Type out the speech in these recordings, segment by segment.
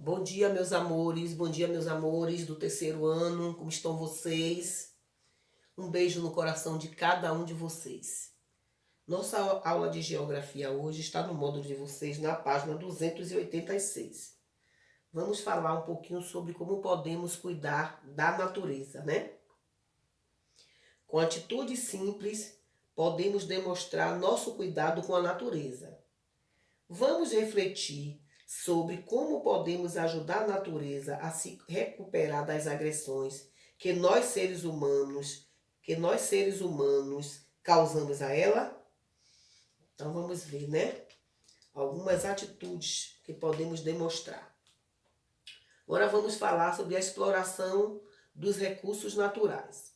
Bom dia, meus amores do terceiro ano, como estão vocês? Um beijo no coração de cada um de vocês. Nossa aula de geografia hoje está no módulo de vocês na página 286. Vamos falar um pouquinho sobre como podemos cuidar da natureza, né? Com atitudes simples, podemos demonstrar nosso cuidado com a natureza. Vamos refletir sobre como podemos ajudar a natureza a se recuperar das agressões que nós seres humanos causamos a ela? Então vamos ver, né? Algumas atitudes que podemos demonstrar. Agora vamos falar sobre a exploração dos recursos naturais.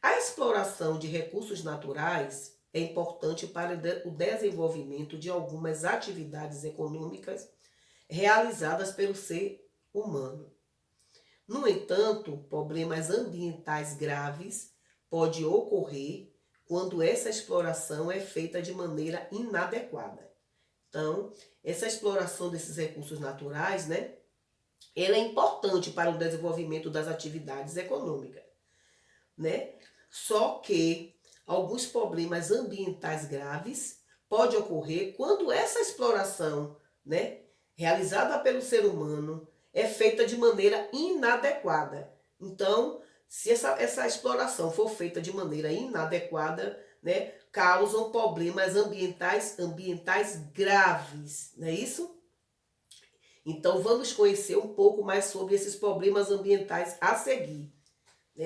A exploração de recursos naturais é importante para o desenvolvimento de algumas atividades econômicas realizadas pelo ser humano. No entanto, problemas ambientais graves podem ocorrer quando essa exploração é feita de maneira inadequada. Então, essa exploração desses recursos naturais, né, ela é importante para o desenvolvimento das atividades econômicas, né? Só que alguns problemas ambientais graves podem ocorrer quando essa exploração, né, realizada pelo ser humano é feita de maneira inadequada. Então, se essa exploração for feita de maneira inadequada, né, causam problemas ambientais graves, não é isso? Então, vamos conhecer um pouco mais sobre esses problemas ambientais a seguir.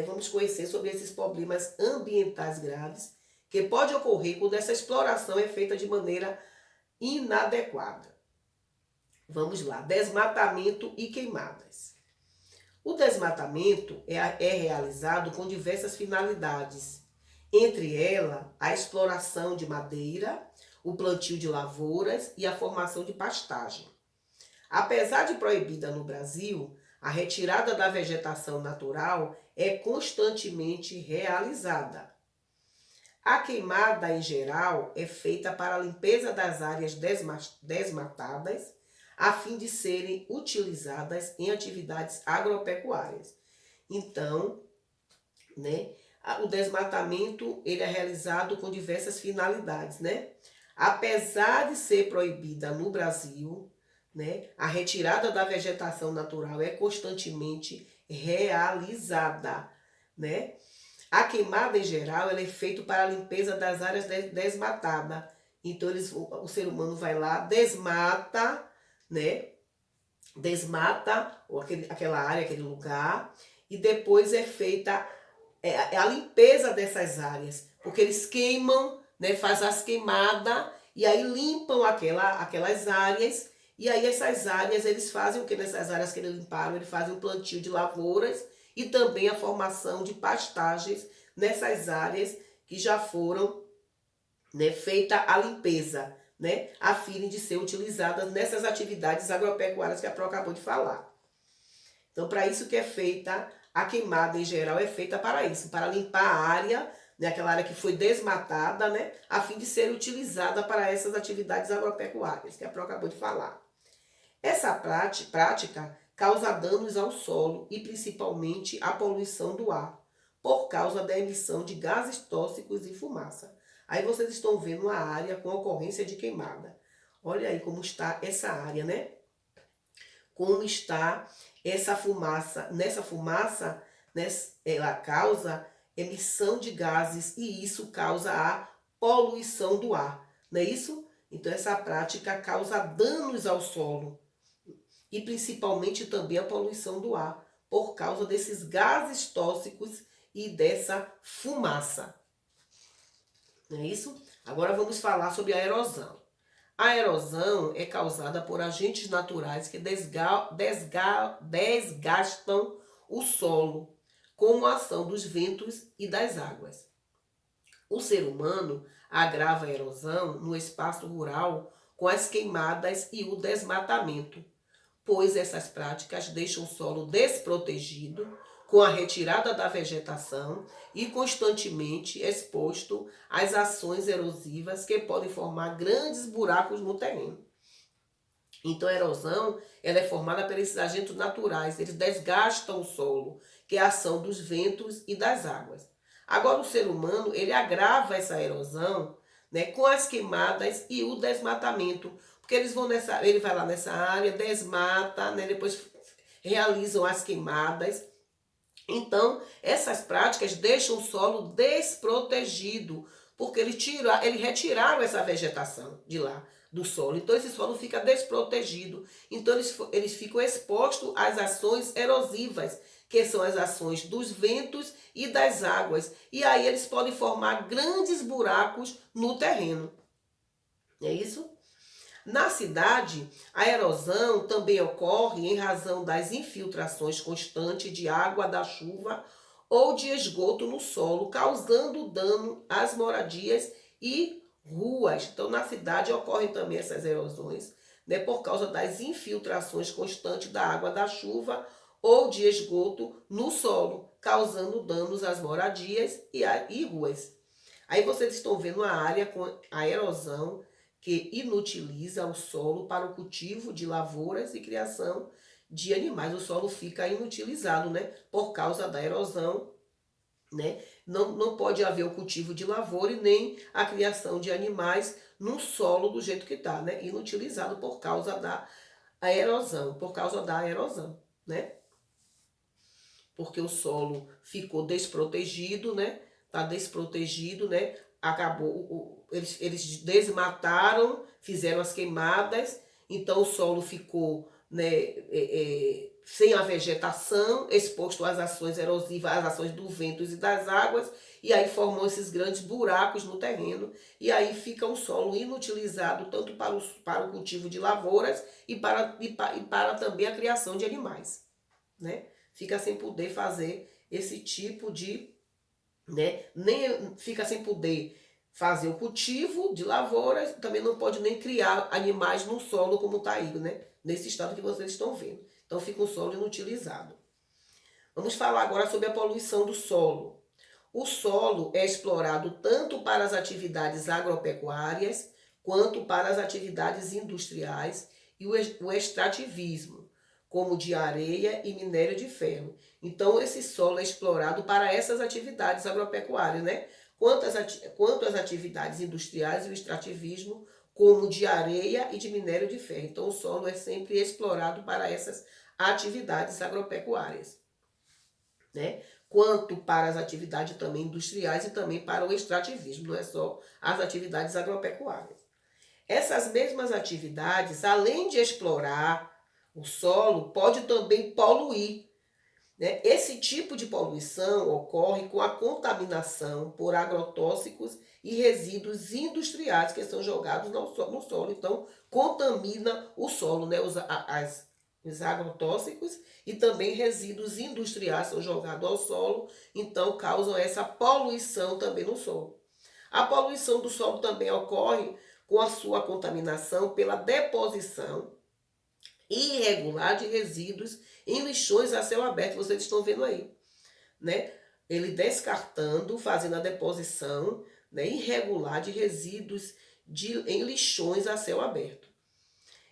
Vamos conhecer sobre esses problemas ambientais graves que pode ocorrer quando essa exploração é feita de maneira inadequada. Vamos lá, desmatamento e queimadas. O desmatamento é realizado com diversas finalidades, entre elas a exploração de madeira, o plantio de lavouras e a formação de pastagem. Apesar de proibida no Brasil, a retirada da vegetação natural é constantemente realizada. A queimada, em geral, é feita para a limpeza das áreas desmatadas, a fim de serem utilizadas em atividades agropecuárias. Então, né, o desmatamento ele é realizado com diversas finalidades, né? Apesar de ser proibida no Brasil, né, a retirada da vegetação natural é constantemente realizada, né? A queimada, em geral, ela é feita para a limpeza das áreas desmatadas. Então, o ser humano vai lá, desmata, né? Desmata aquela área, aquele lugar, e depois é feita a limpeza dessas áreas, porque eles queimam, né? Faz as queimadas, e aí limpam aquelas áreas. E aí essas áreas, eles fazem o que nessas áreas que eles limparam? Eles fazem o plantio de lavouras e também a formação de pastagens nessas áreas que já foram, né, feita a limpeza, né, a fim de ser utilizadas nessas atividades agropecuárias que a Pro acabou de falar. Então, para isso que é feita a queimada, em geral, é feita para isso, para limpar a área, né, aquela área que foi desmatada, né, a fim de ser utilizada para essas atividades agropecuárias que a Pro acabou de falar. Essa prática causa danos ao solo e principalmente a poluição do ar, por causa da emissão de gases tóxicos e fumaça. Aí vocês estão vendo a área com ocorrência de queimada. Olha aí como está essa área, né? Como está essa fumaça. Nessa fumaça, né, ela causa emissão de gases e isso causa a poluição do ar, não é isso? Então essa prática causa danos ao solo e principalmente também a poluição do ar, por causa desses gases tóxicos e dessa fumaça. Não é isso? Agora vamos falar sobre a erosão. A erosão é causada por agentes naturais que desgastam o solo, como a ação dos ventos e das águas. O ser humano agrava a erosão no espaço rural com as queimadas e o desmatamento, pois essas práticas deixam o solo desprotegido, com a retirada da vegetação e constantemente exposto às ações erosivas que podem formar grandes buracos no terreno. Então a erosão, ela é formada por esses agentes naturais, eles desgastam o solo, que é a ação dos ventos e das águas. Agora o ser humano, ele agrava essa erosão, né, com as queimadas e o desmatamento, porque ele vai lá nessa área, desmata, né, depois realizam as queimadas. Então, essas práticas deixam o solo desprotegido, porque eles retiraram essa vegetação de lá, do solo. Então, esse solo fica desprotegido. Então, eles ficam expostos às ações erosivas, que são as ações dos ventos e das águas. E aí eles podem formar grandes buracos no terreno. É isso? Na cidade, a erosão também ocorre em razão das infiltrações constantes de água da chuva ou de esgoto no solo, causando dano às moradias e ruas. Então, na cidade ocorrem também essas erosões, né, por causa das infiltrações constantes da água da chuva ou de esgoto no solo, causando danos às moradias e ruas. Aí vocês estão vendo a área com a erosão que inutiliza o solo para o cultivo de lavouras e criação de animais. O solo fica inutilizado, né? Por causa da erosão, né? Não pode haver o cultivo de lavoura e nem a criação de animais no solo do jeito que está, né? Inutilizado por causa da erosão, né? Porque o solo ficou desprotegido, né? Está desprotegido, né? Acabou, eles desmataram, fizeram as queimadas, então o solo ficou, né, sem a vegetação, exposto às ações erosivas, às ações dos ventos e das águas, e aí formam esses grandes buracos no terreno, e aí fica um solo inutilizado tanto para o cultivo de lavouras e para também a criação de animais, né? Fica sem poder fazer esse tipo de, né? Nem fica sem poder fazer o cultivo de lavouras, também não pode nem criar animais no solo como está aí, né? Nesse estado que vocês estão vendo. Então fica um solo inutilizado. Vamos falar agora sobre a poluição do solo. O solo é explorado tanto para as atividades agropecuárias quanto para as atividades industriais e o extrativismo, como de areia e minério de ferro. Então, esse solo é explorado para essas atividades agropecuárias, né? Quanto às atividades industriais e o extrativismo, como de areia e de minério de ferro. Então, o solo é sempre explorado para essas atividades agropecuárias, né? Quanto para as atividades também industriais e também para o extrativismo, não é só as atividades agropecuárias. Essas mesmas atividades, além de explorar o solo, pode também poluir, né? Esse tipo de poluição ocorre com a contaminação por agrotóxicos e resíduos industriais que são jogados no solo. Então, contamina o solo, né? Os agrotóxicos e também resíduos industriais são jogados ao solo, então causam essa poluição também no solo. A poluição do solo também ocorre com a sua contaminação pela deposição irregular de resíduos em lixões a céu aberto, vocês estão vendo aí, né? Ele descartando, fazendo a deposição, né, irregular de resíduos em lixões a céu aberto.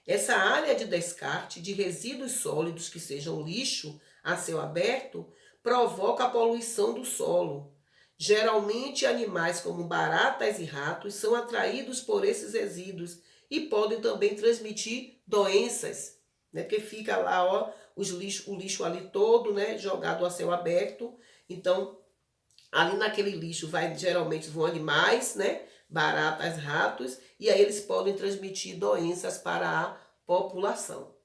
Essa área de descarte de resíduos sólidos que sejam lixo a céu aberto provoca a poluição do solo. Geralmente, animais como baratas e ratos são atraídos por esses resíduos e podem também transmitir doenças, né? Porque fica lá, ó, o lixo ali todo, né, jogado a céu aberto. Então, ali naquele lixo geralmente vão animais, né, baratas, ratos, e aí eles podem transmitir doenças para a população.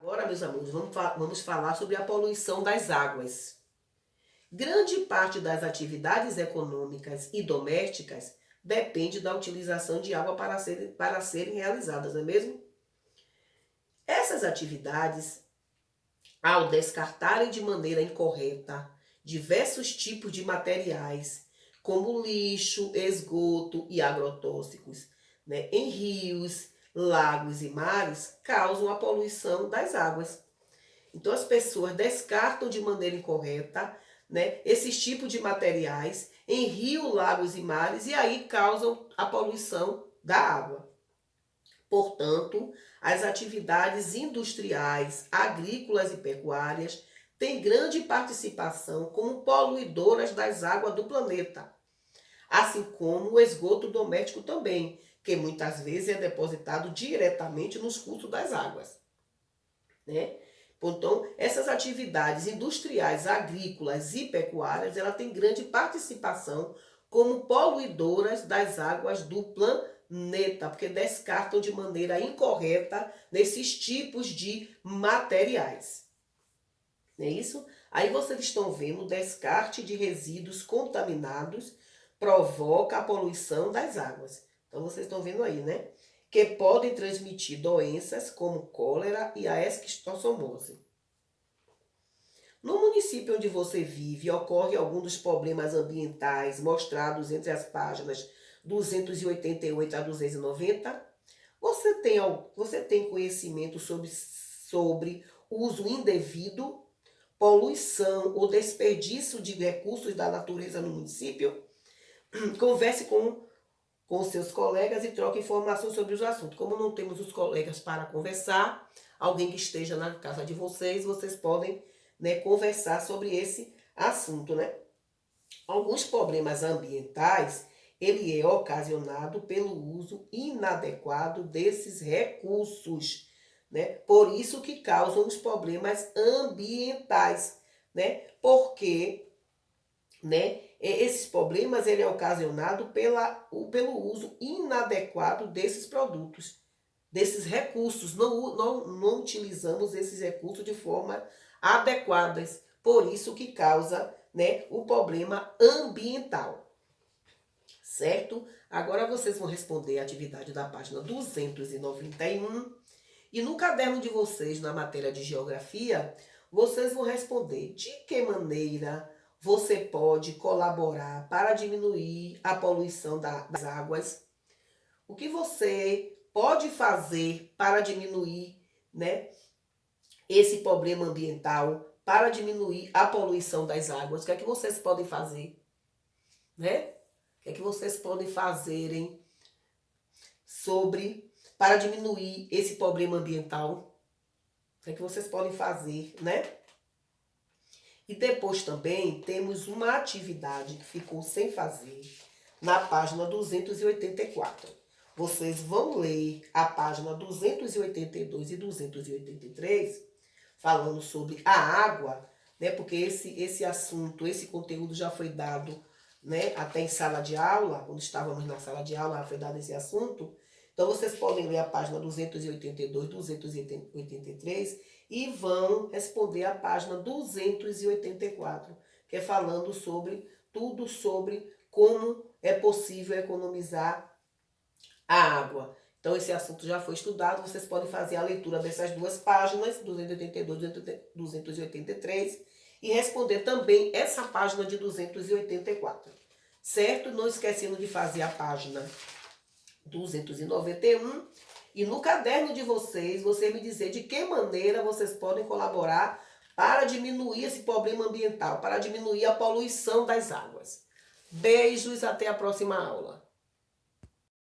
Agora, meus amigos, vamos falar sobre a poluição das águas. Grande parte das atividades econômicas e domésticas depende da utilização de água para serem realizadas, não é mesmo? Essas atividades, ao descartarem de maneira incorreta diversos tipos de materiais, como lixo, esgoto e agrotóxicos, né, em rios, lagos e mares, causam a poluição das águas. Então, as pessoas descartam de maneira incorreta, né, esses tipos de materiais em rios, lagos e mares e aí causam a poluição da água. Portanto, as atividades industriais, agrícolas e pecuárias têm grande participação como poluidoras das águas do planeta, assim como o esgoto doméstico também, que muitas vezes é depositado diretamente nos cursos das águas, né? Então, essas atividades industriais, agrícolas e pecuárias, ela tem grande participação como poluidoras das águas do planeta, porque descartam de maneira incorreta nesses tipos de materiais. Não é isso? Aí vocês estão vendo o descarte de resíduos contaminados provoca a poluição das águas. Então vocês estão vendo aí, né? Que podem transmitir doenças como cólera e a esquistossomose. No município onde você vive, ocorre algum dos problemas ambientais mostrados entre as páginas 288 a 290? Você tem conhecimento sobre uso indevido, poluição ou desperdício de recursos da natureza no município? Converse com seus colegas e troque informações sobre os assuntos. Como não temos os colegas para conversar, alguém que esteja na casa de vocês, vocês podem, né, conversar sobre esse assunto, né? Alguns problemas ambientais, ele é ocasionado pelo uso inadequado desses recursos, né? Por isso que causam os problemas ambientais, né? Porque, né, esses problemas ele é ocasionado pelo uso inadequado desses produtos, desses recursos. Não utilizamos esses recursos de forma adequada. Por isso que causa, né, o problema ambiental. Certo? Agora vocês vão responder a atividade da página 291. E no caderno de vocês, na matéria de geografia, vocês vão responder de que maneira você pode colaborar para diminuir a poluição das águas. O que você pode fazer para diminuir, né, esse problema ambiental, para diminuir a poluição das águas? O que é que vocês podem fazer? Né? O que é que vocês podem fazerem para diminuir esse problema ambiental? O que é que vocês podem fazer, né? E depois também temos uma atividade que ficou sem fazer na página 284. Vocês vão ler a página 282 e 283, falando sobre a água, né? Porque esse assunto, esse conteúdo já foi dado, né, até em sala de aula, quando estávamos na sala de aula, foi dado esse assunto. Então, vocês podem ler a página 282, 283 e vão responder a página 284, que é falando sobre tudo sobre como é possível economizar a água. Então, esse assunto já foi estudado, vocês podem fazer a leitura dessas duas páginas, 282 e 283, e responder também essa página de 284, certo? Não esquecendo de fazer a página 291, e no caderno de vocês, você me dizer de que maneira vocês podem colaborar para diminuir esse problema ambiental, para diminuir a poluição das águas. Beijos, até a próxima aula.